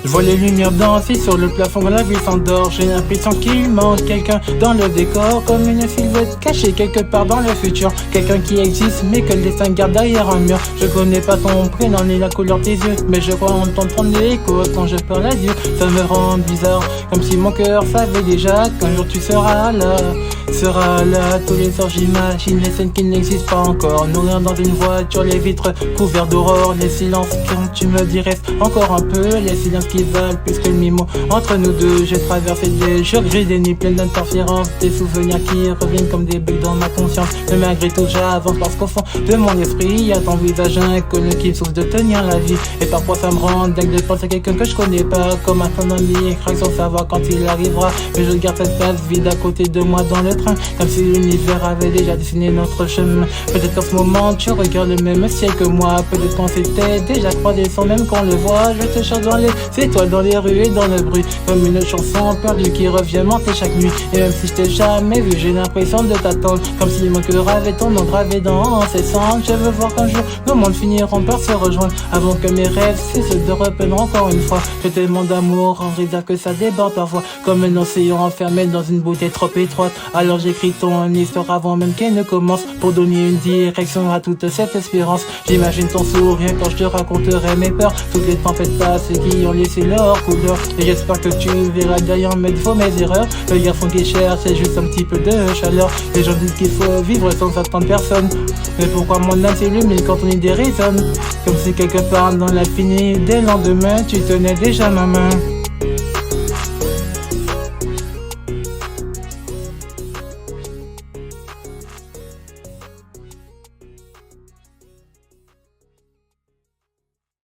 vois les lumières danser sur le plafond, la vie s'endort. J'ai l'impression qu'il manque quelqu'un dans le décor, comme une silhouette cachée quelque part dans le futur. Quelqu'un qui existe mais que le destin garde derrière un mur. Je connais pas ton prénom ni la couleur de tes yeux, mais je crois entendre ton écho quand je parle à Dieu. Ça me rend bizarre, comme si mon cœur savait déjà qu'un jour tu seras là. Tous les soirs j'imagine les scènes qui n'existent pas encore. Nourrir dans une voiture, les vitres couvertes d'aurore. Les silences quand tu me dis reste encore un peu. Les silences qui valent plus que le mimo entre nous deux. J'ai traversé des jours gris, des nuits pleines d'interférences. Des souvenirs qui reviennent comme des bulles dans ma conscience. Mais malgré tout j'avance parce qu'au fond de mon esprit y'a ton visage inconnu qui me souffle de tenir la vie. Et parfois ça me rend dingue de penser à quelqu'un que je connais pas, comme un ami craque sans savoir quand il arrivera. Mais je garde cette place vide à côté de moi dans le train, comme si l'univers avait déjà dessiné notre chemin. Peut-être qu'en ce moment tu regardes le même ciel que moi. Peut-être qu'on s'était déjà croisé sans même qu'on le voit. Je te cherche dans les étoiles, dans les rues et dans le bruit, comme une chanson perdue qui revient monter chaque nuit. Et même si je t'ai jamais vu, j'ai l'impression de t'attendre, comme si mon cœur avait ton nom gravé dans ses cendres. Je veux voir qu'un jour nos mondes finiront par se rejoindre, avant que mes rêves cessent de repeindre encore une fois. J'ai tellement d'amour en rivière que ça déborde parfois, comme un océan enfermé dans une bouteille trop étroite. Alors j'écris ton histoire avant même qu'elle ne commence, pour donner une direction à toute cette espérance. J'imagine ton sourire quand je te raconterai mes peurs, toutes les tempêtes passées qui ont laissé leur couleur. Et j'espère que tu verras derrière mes défauts, mes erreurs. Le garçon qui cherche c'est juste un petit peu de chaleur. Les gens disent qu'il faut vivre sans attendre personne, mais pourquoi mon âme s'illumine quand on y déraisonne, comme si quelque part dans l'infini des lendemains tu tenais déjà ma main.